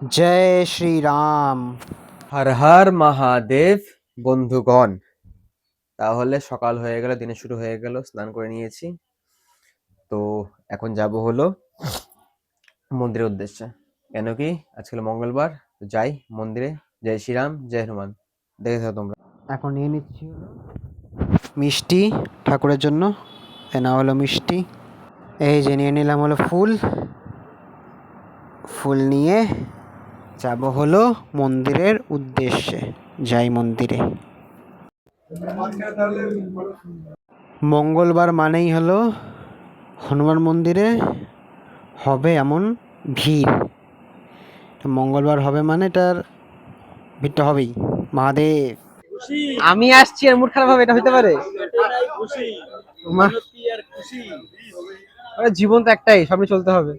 জয় শ্রীরাম। হর হর মহাদেব। বন্ধুগণ, তাহলে সকাল হয়ে গেল, দিনে শুরু হয়ে গেল, স্নান করে নিয়েছি। তো এখন যাব হলো মন্দিরের উদ্দেশ্যে। কেন কি আজকে হলো মঙ্গলবার, তো যাই মন্দিরে। জয় শ্রীরাম, জয় হনুমান। দেখে থাকো তোমরা। এখন নিয়ে নিচ্ছি হলো মিষ্টি ঠাকুরের জন্য। এ না হলো মিষ্টি, এই যে নিয়ে নিলাম হলো ফুল। ফুল নিয়ে যাব হলো মন্দিরের উদ্দেশ্যে। যাই মন্দিরে। মঙ্গলবার মানেই হলো হনুমান মন্দিরে হবে এমন ভিড়। মঙ্গলবার হবে মানে এটার ভিড়টা হবেই। মহাদেব, আমি আসছি আর মুড খারাপ হবে, এটা হতে পারে? জীবন তো একটাই, সামনে চলতে হবে।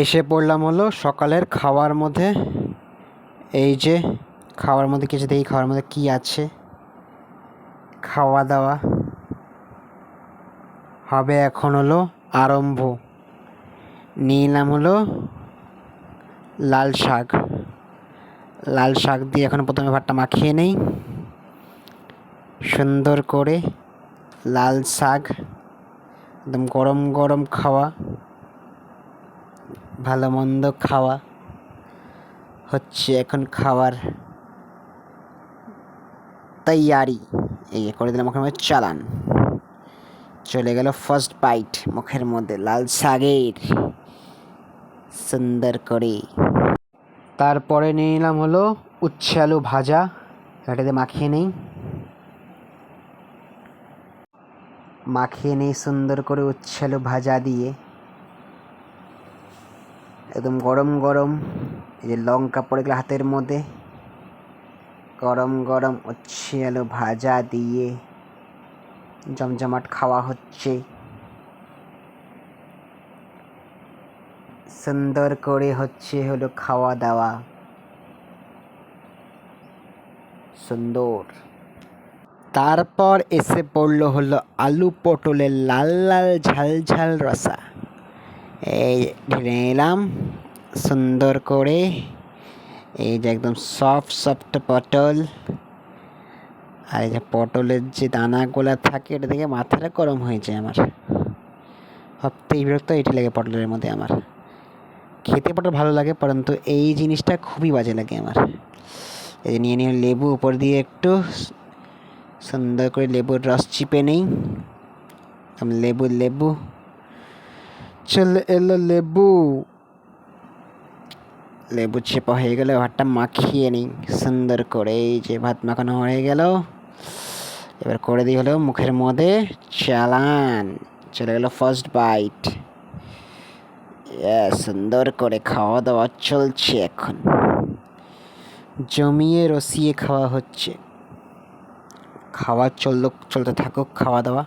এসে পড়লাম হলো সকালের খাওয়ার মধ্যে। এই যে খাওয়ার মধ্যে কিছু দেখি, খাওয়ার মধ্যে কি আছে। খাওয়া দাওয়া হবে এখন হলো আরম্ভ। নিলাম হলো লাল শাক। লাল শাক দিয়ে এখন প্রথমে ভাতটা মাখিয়ে নেই সুন্দর করে। লাল শাক একদম গরম গরম খাওয়া, ভালো মন্দ খাওয়া হচ্ছে এখন। খাওয়ার তৈয়ারি এই যে করে দিলাম, মুখের মধ্যে চালান। চলে গেল ফার্স্ট বাইট মুখের মধ্যে লাল শাকের, সুন্দর করে। তারপরে নিয়ে নিলাম হলো উচ্ছে আলু ভাজা। এটাতে মাখিয়ে নেই, মাখিয়ে নেই সুন্দর করে উচ্ছে আলু ভাজা দিয়ে। একদম গরম গরম এই যে লঙ্কা পড়ে গেল হাতের মধ্যে। গরম গরম উচ্ছে আলু ভাজা দিয়ে জমজমাট খাওয়া হচ্ছে। সুন্দর করে হচ্ছে হলো খাওয়া দাওয়া, সুন্দর। তারপর এসে পড়লো হলো আলু পটলের লাল লাল ঝাল ঝাল রসা। এই ঢেলে নিলাম সুন্দর করে। এই যে একদম সফট সফট পটল। আর এই যে পটলের যে দানাগুলো থাকে, এটা থেকে মাথাটা গরম হয়ে যায় আমার। সবথেকে বিরক্ত এটি লাগে পটলের মধ্যে আমার। খেতে পটল ভালো লাগে, পরন্তু এই জিনিসটা খুবই বাজে লাগে আমার। এই যে নিয়ে নিয়ে লেবু উপর দিয়ে একটু সুন্দর করে লেবুর রস চিপে নেই। লেবু লেবু চলে এলো লেবু। লেবু চেপা হয়ে গেলে ভাতটা মাখিয়ে নিই সুন্দর করে। এই যে ভাত মাখানো হয়ে গেল, এবার করে দিই হলো মুখের মধ্যে চালান। চলে গেল ফার্স্ট বাইট। সুন্দর করে খাওয়া দাওয়া চলছে এখন, জমিয়ে রসিয়ে খাওয়া হচ্ছে। খাওয়া চলতে থাকুক খাওয়া দাওয়া।